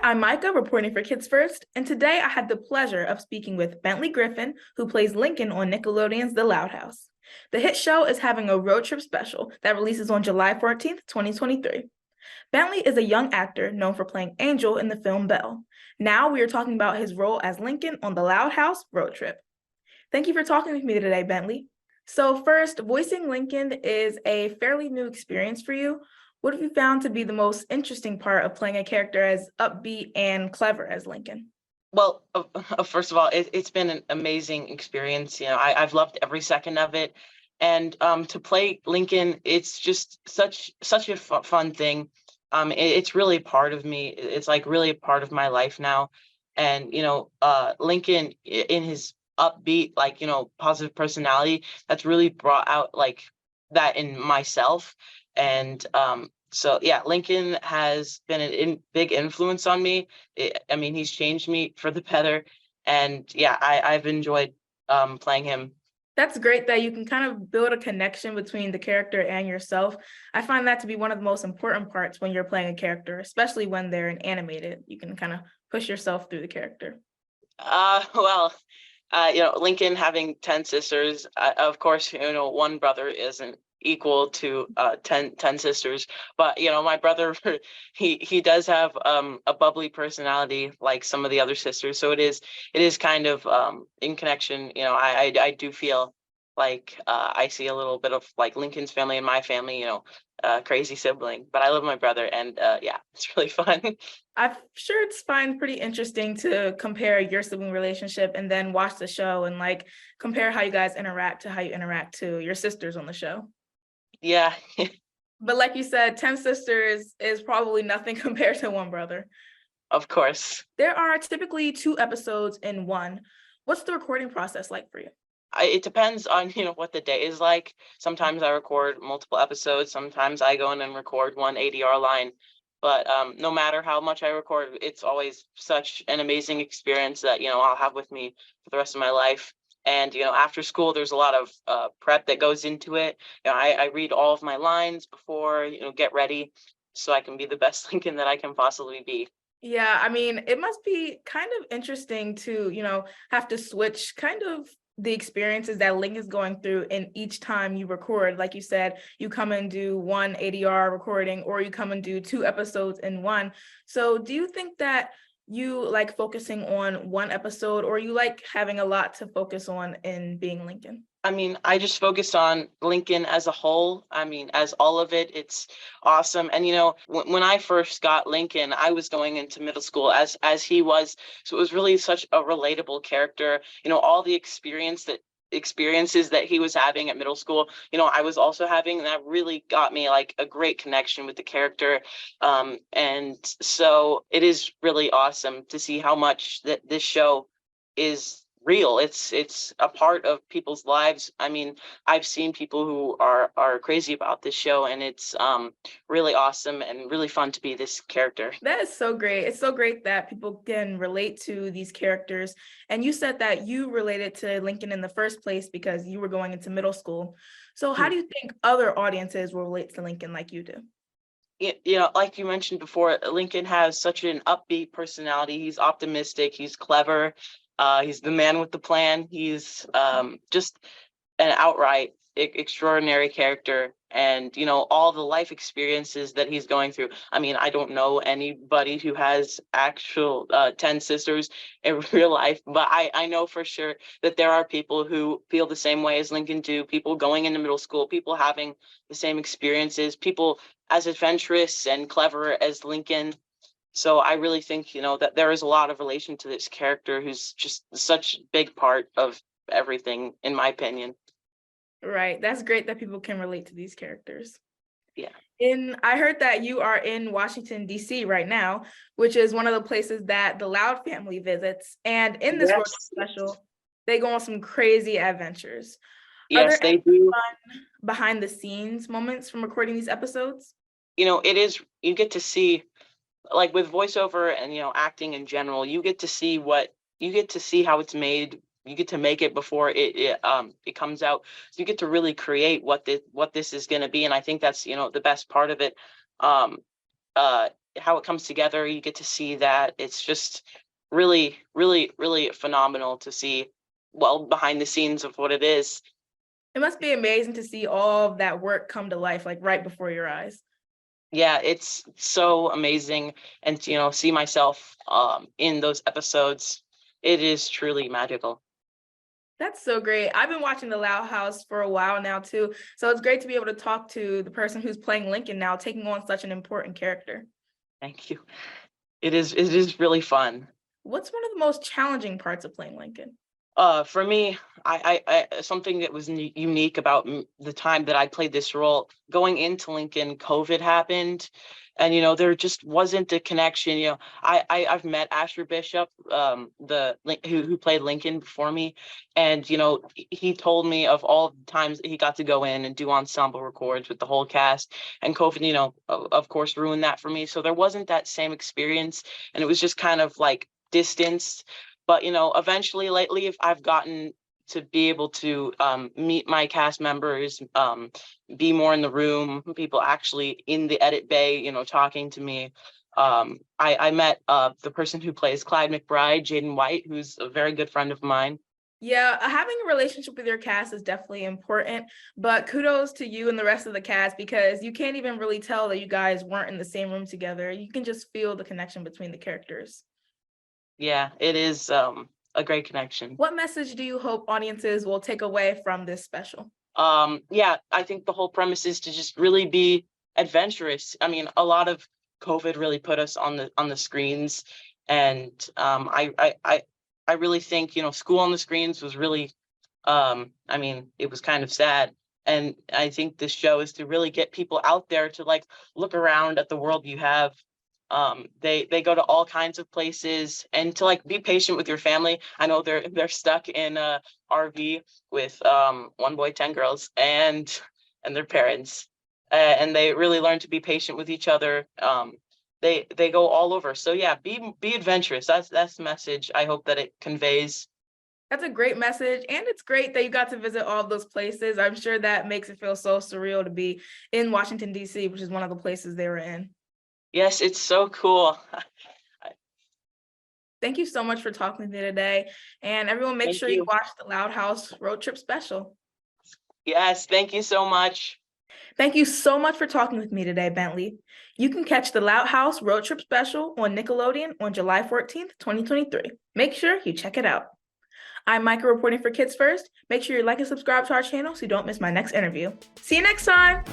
I'm Micah, reporting for Kids First, and today I had the pleasure of speaking with Bentley Griffin, who plays Lincoln on Nickelodeon's The Loud House. The hit show is having a road trip special that releases on July 14th, 2023. Bentley is a young actor known for playing Angel in the film Belle. Now we are talking about his role as Lincoln on The Loud House road trip. Thank you for talking with me today, Bentley. So first, voicing Lincoln is a fairly new experience for you. What have you found to be the most interesting part of playing a character as upbeat and clever as Lincoln? Well, first of all, it's been an amazing experience. I've loved every second of it, and to play Lincoln, it's just such a fun thing. It's really part of me. It's like really a part of my life now, and Lincoln in his upbeat, positive personality, that's really brought out like that in myself, and so yeah, Lincoln has been an big influence on me. I mean, he's changed me for the better, and yeah, I've enjoyed playing him. That's great that you can kind of build a connection between the character and yourself. I find that to be one of the most important parts when you're playing a character, especially when they're animated. You can kind of push yourself through the character. Well, Lincoln having 10 sisters, of course, one brother isn't equal to 10 sisters, but my brother, he does have a bubbly personality like some of the other sisters, so it is kind of in connection. I do feel like I see a little bit of like Lincoln's family and my family, crazy sibling, but I love my brother, and yeah, it's really fun. I'm sure it's pretty interesting to compare your sibling relationship and then watch the show and like compare how you guys interact to how you interact to your sisters on the show. Yeah. But like you said, 10 sisters is probably nothing compared to one brother. Of course. There are typically 2 episodes in one. What's the recording process like for you? It depends on what the day is like. Sometimes I record multiple episodes. Sometimes I go in and record one ADR line. But no matter how much I record, it's always such an amazing experience that I'll have with me for the rest of my life. And after school, there's a lot of prep that goes into it. I read all of my lines before get ready, so I can be the best Lincoln that I can possibly be. Yeah, I mean, it must be kind of interesting to, have to switch kind of the experiences that Link is going through in each time you record. Like you said, you come and do one ADR recording, or you come and do 2 episodes in one. So do you think that you like focusing on one episode, or you like having a lot to focus on in being Lincoln? I mean, I just focused on Lincoln as a whole. I mean, as all of it, it's awesome. And when I first got Lincoln, I was going into middle school as he was, so it was really such a relatable character. All the experiences that he was having at middle school, I was also having, and that really got me like a great connection with the character. And so it is really awesome to see how much that this show is real. It's a part of people's lives. I mean, I've seen people who are crazy about this show, and it's really awesome and really fun to be this character. That is so great. It's so great that people can relate to these characters. And you said that you related to Lincoln in the first place because you were going into middle school. So how do you think other audiences will relate to Lincoln like you do? Like you mentioned before, Lincoln has such an upbeat personality. He's optimistic, he's clever, he's the man with the plan. He's just an outright extraordinary character, and all the life experiences that he's going through. I mean, I don't know anybody who has actual 10 sisters in real life, but I know for sure that there are people who feel the same way as Lincoln do, people going into middle school, people having the same experiences, people as adventurous and clever as Lincoln. So I really think that there is a lot of relation to this character, who's just such a big part of everything, in my opinion. Right. That's great that people can relate to these characters. Yeah. I heard that you are in Washington, D.C. right now, which is one of the places that the Loud family visits. And in this road Yes. special, they go on some crazy adventures. Are Yes, there they any do. fun behind the scenes moments from recording these episodes? It is, you get to see, like with voiceover and acting in general, you get to see how it's made. You get to make it before it comes out, so you get to really create what this is going to be. And I think that's the best part of it. um how it comes together. You get to see that. It's just really, really, really phenomenal to see, well, behind the scenes of what it is. It must be amazing to see all of that work come to life, like right before your eyes. Yeah, it's so amazing. And to, see myself in those episodes, it is truly magical. That's so great. I've been watching The Loud House for a while now too, so it's great to be able to talk to the person who's playing Lincoln now, taking on such an important character. Thank you. It is really fun. What's one of the most challenging parts of playing Lincoln? For me, I something that was unique about the time that I played this role. Going into Lincoln, COVID happened, and there just wasn't a connection. I've met Asher Bishop, who played Lincoln before me, and he told me of all the times that he got to go in and do ensemble records with the whole cast, and COVID, of course, ruined that for me. So there wasn't that same experience, and it was just kind of like distanced. But eventually, lately, if I've gotten to be able to meet my cast members, be more in the room, people actually in the edit bay, talking to me. I met the person who plays Clyde McBride, Jaden White, who's a very good friend of mine. Yeah, having a relationship with your cast is definitely important, but kudos to you and the rest of the cast because you can't even really tell that you guys weren't in the same room together. You can just feel the connection between the characters. Yeah, it is a great connection. What message do you hope audiences will take away from this special? Yeah, I think the whole premise is to just really be adventurous. I mean, a lot of COVID really put us on the screens, and I really think school on the screens was really, I mean, it was kind of sad. And I think this show is to really get people out there to like look around at the world you have. They go to all kinds of places, and to like be patient with your family. I know they're stuck in a RV with one boy, 10 girls, and their parents, and they really learn to be patient with each other. They go all over. So yeah, be adventurous. That's the message I hope that it conveys. That's a great message, and it's great that you got to visit all of those places. I'm sure that makes it feel so surreal to be in Washington, D.C., which is one of the places they were in. Yes, it's so cool. Thank you so much for talking to me today. And everyone, make Thank sure you you. watch the Loud House Road Trip Special. Yes, thank you so much. Thank you so much for talking with me today, Bentley. You can catch the Loud House Road Trip Special on Nickelodeon on July 14th, 2023. Make sure you check it out. I'm Maica reporting for Kids First. Make sure you like and subscribe to our channel so you don't miss my next interview. See you next time.